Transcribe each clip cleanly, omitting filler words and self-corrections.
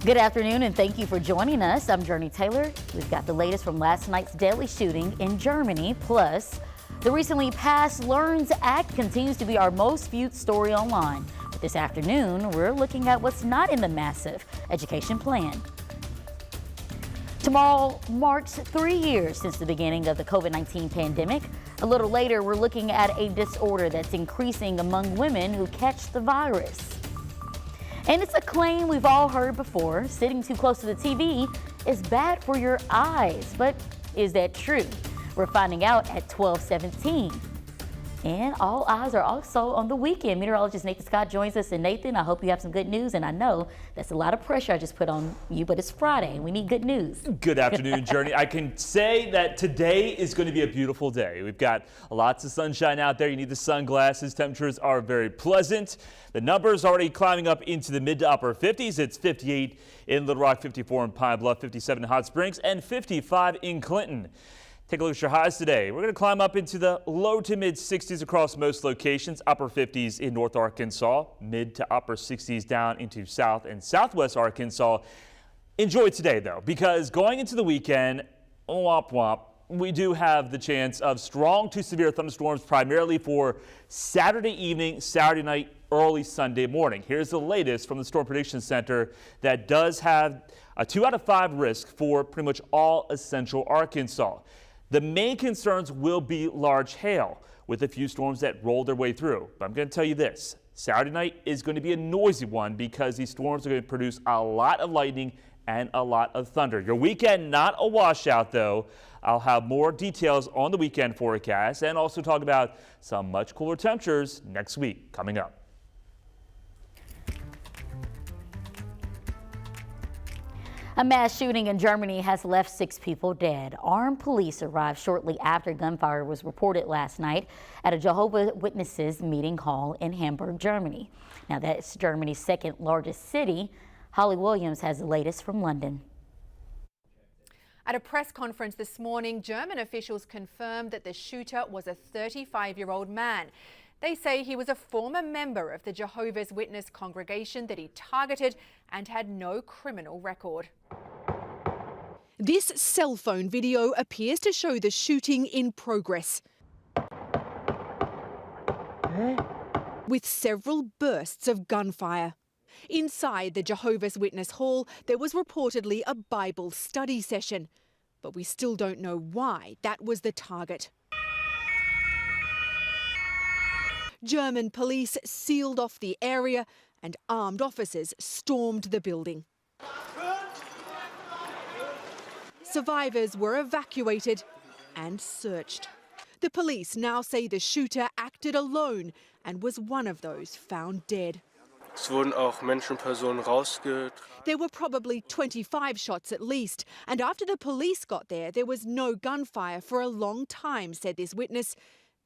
Good afternoon and thank you for joining us. I'm Jurnee Taylor. We've got the latest from last night's deadly shooting in Germany. Plus, the recently passed LEARNS Act continues to be our most viewed story online. But this afternoon, we're looking at what's not in the massive education plan. Tomorrow marks 3 years since the beginning of the COVID-19 pandemic. A little later, we're looking at a disorder that's increasing among women who catch the virus. And it's a claim we've all heard before. Sitting too close to the TV is bad for your eyes. But is that true? We're finding out at 12:17. And all eyes are also on the weekend. Meteorologist Nathan Scott joins us. And Nathan, I hope you have some good news. And I know that's a lot of pressure I just put on you, but it's Friday and we need good news. Good afternoon, Jurnee. I can say that today is going to be a beautiful day. We've got lots of sunshine out there. You need the sunglasses. Temperatures are very pleasant. The numbers already climbing up into the mid to upper 50s. It's 58 in Little Rock, 54 in Pine Bluff, 57 in Hot Springs, and 55 in Clinton. Take a look at your highs today. We're going to climb up into the low to mid 60s across most locations, upper 50s in North Arkansas, mid to upper 60s down into South and Southwest Arkansas. Enjoy today, though, because going into the weekend, womp womp, we do have the chance of strong to severe thunderstorms primarily for Saturday evening, Saturday night, early Sunday morning. Here's the latest from the Storm Prediction Center that does have a 2 out of 5 risk for pretty much all essential Arkansas. The main concerns will be large hail with a few storms that roll their way through. But I'm going to tell you this, Saturday night is going to be a noisy one because these storms are going to produce a lot of lightning and a lot of thunder. Your weekend, not a washout though. I'll have more details on the weekend forecast and also talk about some much cooler temperatures next week coming up. A mass shooting in Germany has left 6 people dead. Armed police arrived shortly after gunfire was reported last night at a Jehovah's Witnesses meeting hall in Hamburg, Germany. Now that's Germany's second largest city. Holly Williams has the latest from London. At a press conference this morning, German officials confirmed that the shooter was a 35-year-old man. They say he was a former member of the Jehovah's Witness congregation that he targeted and had no criminal record. This cell phone video appears to show the shooting in progress, with several bursts of gunfire. Inside the Jehovah's Witness hall, there was reportedly a Bible study session, but we still don't know why that was the target. German police sealed off the area and armed officers stormed the building. Survivors were evacuated and searched. The police now say the shooter acted alone and was one of those found dead. Es wurden auch Menschenpersonen There were probably 25 shots at least, and after the police got there was no gunfire for a long time, said this witness.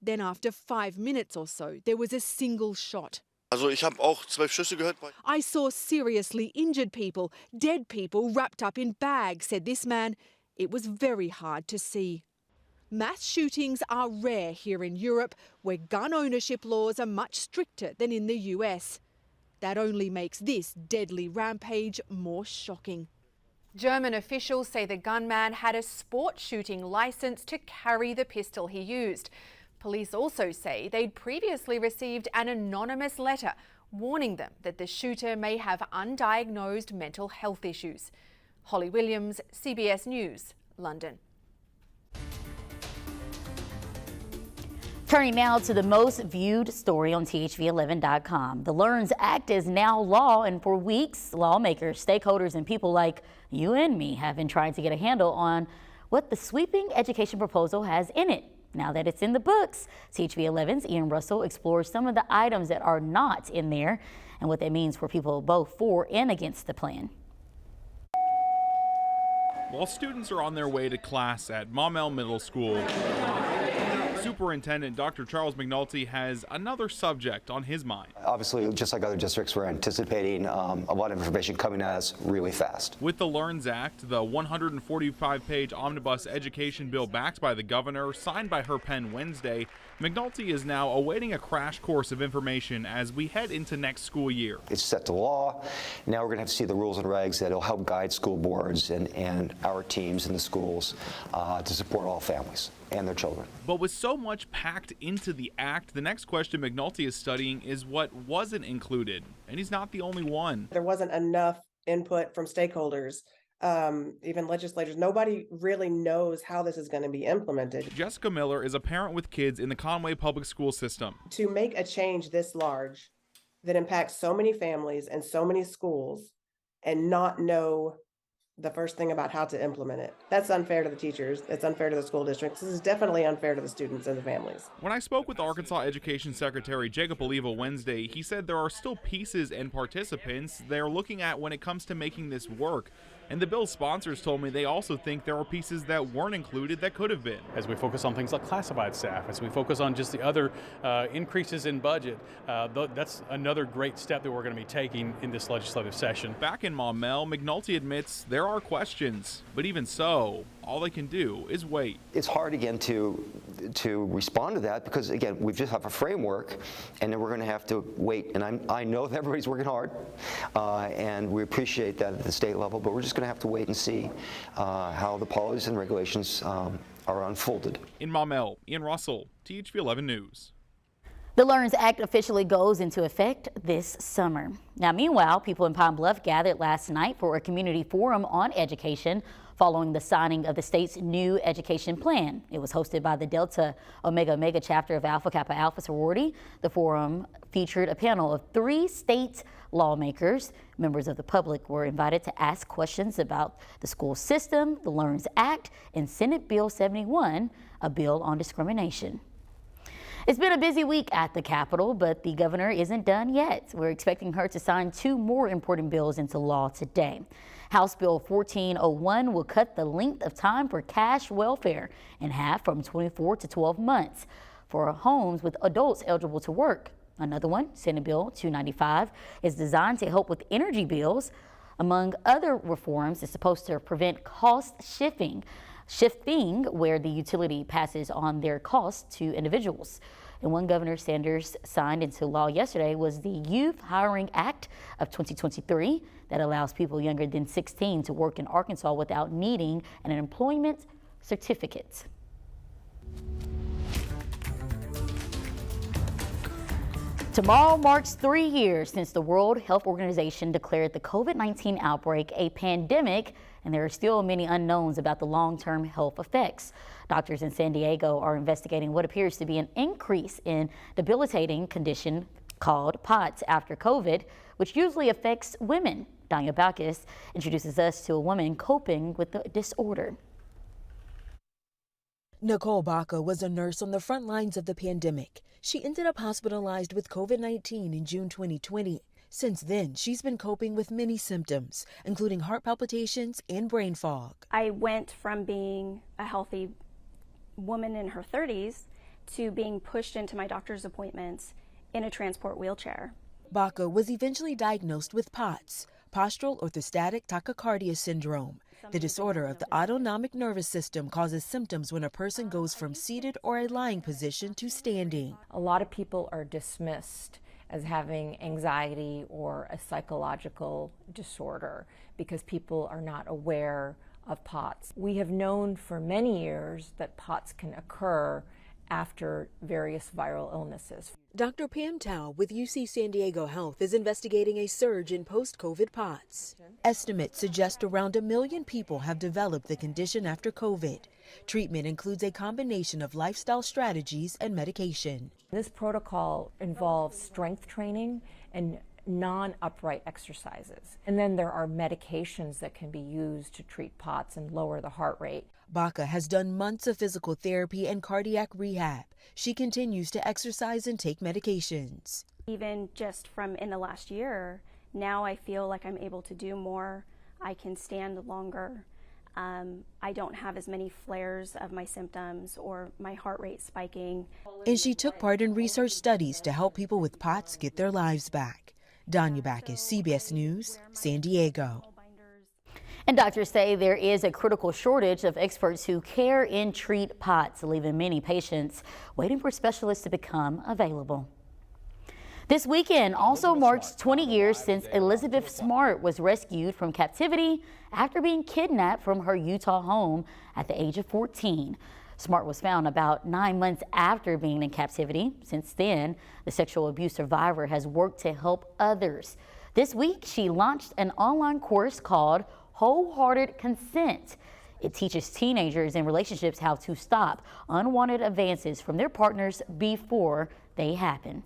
Then after 5 minutes or so, there was a single shot. Ich habe auch 12 Schüsse gehört. I saw seriously injured people, dead people wrapped up in bags, said this man. It was very hard to see. Mass shootings are rare here in Europe, where gun ownership laws are much stricter than in the US. That only makes this deadly rampage more shocking. German officials say the gunman had a sport shooting license to carry the pistol he used. Police also say they'd previously received an anonymous letter warning them that the shooter may have undiagnosed mental health issues. Holly Williams, CBS News, London. Turning now to the most viewed story on THV11.com. The LEARNS Act is now law, and for weeks, lawmakers, stakeholders, and people like you and me have been trying to get a handle on what the sweeping education proposal has in it. Now that it's in the books, THV11's Ian Russell explores some of the items that are not in there and what that means for people both for and against the plan. While students are on their way to class at Maumelle Middle School, Superintendent Dr. Charles McNulty has another subject on his mind. Obviously, just like other districts, we're anticipating a lot of information coming at us really fast. With the LEARNS Act, the 145-page omnibus education bill backed by the governor, signed by her pen Wednesday, McNulty is now awaiting a crash course of information as we head into next school year. It's set to law. Now we're going to have to see the rules and regs that will help guide school boards and our teams in the schools to support all families and their children. But with so much packed into the act, the next question McNulty is studying is what wasn't included. And he's not the only one. There wasn't enough input from stakeholders, even legislators. Nobody really knows how this is going to be implemented. Jessica Miller is a parent with kids in the Conway Public School System. To make a change this large that impacts so many families and so many schools and not know the first thing about how to implement it. That's unfair to the teachers. It's unfair to the school districts. This is definitely unfair to the students and the families. When I spoke with Arkansas Education Secretary Jacob Oliva Wednesday, he said there are still pieces and participants they're looking at when it comes to making this work. And the bill's sponsors told me they also think there are pieces that weren't included that could have been. As we focus on things like classified staff, as we focus on just the other increases in budget, that's another great step that we're going to be taking in this legislative session. Back in Maumelle, McNulty admits there are questions, but even so, all they can do is wait. It's hard again to respond to that because again we just have a framework, and then we're going to have to wait. And I know that everybody's working hard, and we appreciate that at the state level, but we're just going to have to wait and see how the policies and regulations are unfolded. In Maumelle, Ian Russell, THV 11 News. The LEARNS Act officially goes into effect this summer. Now, meanwhile, people in Pine Bluff gathered last night for a community forum on education following the signing of the state's new education plan. It was hosted by the Delta Omega Omega chapter of Alpha Kappa Alpha sorority. The forum featured a panel of 3 state lawmakers. Members of the public were invited to ask questions about the school system, the LEARNS Act, and Senate Bill 71, a bill on discrimination. It's been a busy week at the Capitol, but the governor isn't done yet. We're expecting her to sign 2 more important bills into law today. House Bill 1401 will cut the length of time for cash welfare in half from 24 to 12 months for homes with adults eligible to work. Another one, Senate Bill 295, is designed to help with energy bills. Among other reforms, it's supposed to prevent cost shifting where the utility passes on their costs to individuals. And one Governor Sanders signed into law yesterday was the Youth Hiring Act of 2023 that allows people younger than 16 to work in Arkansas without needing an employment certificate. Tomorrow marks 3 years since the World Health Organization declared the COVID-19 outbreak a pandemic, and there are still many unknowns about the long-term health effects. Doctors in San Diego are investigating what appears to be an increase in debilitating condition called POTS after COVID, which usually affects women. Danya Baucus introduces us to a woman coping with the disorder. Nicole Baca was a nurse on the front lines of the pandemic. She ended up hospitalized with COVID-19 in June 2020. Since then, she's been coping with many symptoms, including heart palpitations and brain fog. I went from being a healthy woman in her 30s to being pushed into my doctor's appointments in a transport wheelchair. Baca was eventually diagnosed with POTS, postural orthostatic tachycardia syndrome. The disorder of the autonomic nervous system causes symptoms when a person goes from seated or a lying position to standing. A lot of people are dismissed as having anxiety or a psychological disorder because people are not aware of POTS. We have known for many years that POTS can occur after various viral illnesses. Dr. Pam Tao with UC San Diego Health is investigating a surge in post-COVID POTS. Estimates suggest around 1 million people have developed the condition after COVID. Treatment includes a combination of lifestyle strategies and medication. This protocol involves strength training and non-upright exercises. And then there are medications that can be used to treat POTS and lower the heart rate. Baca has done months of physical therapy and cardiac rehab. She continues to exercise and take medications. Even just from in the last year, now I feel like I'm able to do more. I can stand longer. I don't have as many flares of my symptoms or my heart rate spiking. And she took part in research studies to help people with POTS get their lives back. Danya Backus, CBS News, San Diego. And doctors say there is a critical shortage of experts who care and treat POTS, leaving many patients waiting for specialists to become available. This weekend also marks 20 years since Elizabeth Smart was rescued from captivity after being kidnapped from her Utah home at the age of 14. Smart was found about 9 months after being in captivity. Since then, the sexual abuse survivor has worked to help others. This week, she launched an online course called Wholehearted Consent. It teaches teenagers in relationships how to stop unwanted advances from their partners before they happen.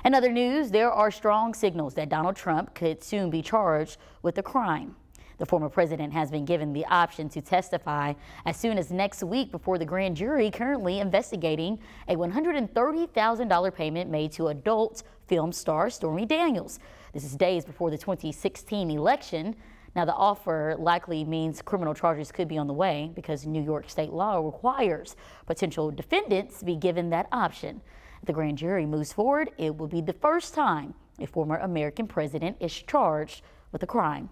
In other news, there are strong signals that Donald Trump could soon be charged with a crime. The former president has been given the option to testify as soon as next week before the grand jury currently investigating a $130,000 payment made to adult film star Stormy Daniels. This is days before the 2016 election. Now, the offer likely means criminal charges could be on the way because New York state law requires potential defendants be given that option. If the grand jury moves forward, it will be the first time a former American president is charged with a crime.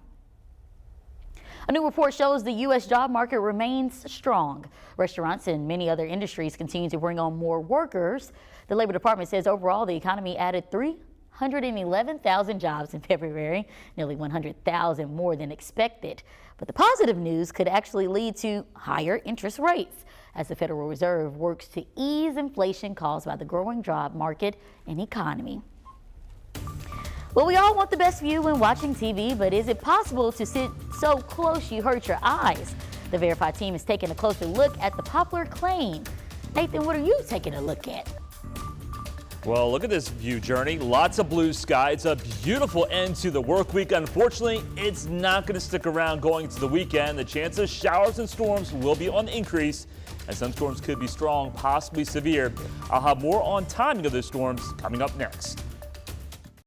A new report shows the U.S. job market remains strong. Restaurants and many other industries continue to bring on more workers. The Labor Department says overall the economy added 311,000 jobs in February, nearly 100,000 more than expected. But the positive news could actually lead to higher interest rates as the Federal Reserve works to ease inflation caused by the growing job market and economy. Well, we all want the best view when watching TV, but is it possible to sit so close you hurt your eyes? The Verified team is taking a closer look at the popular claim. Nathan, what are you taking a look at? Well, look at this view, Jurnee. Lots of blue sky. It's a beautiful end to the work week. Unfortunately, it's not going to stick around going into the weekend. The chance of showers and storms will be on the increase, and some storms could be strong, possibly severe. I'll have more on timing of those storms coming up next.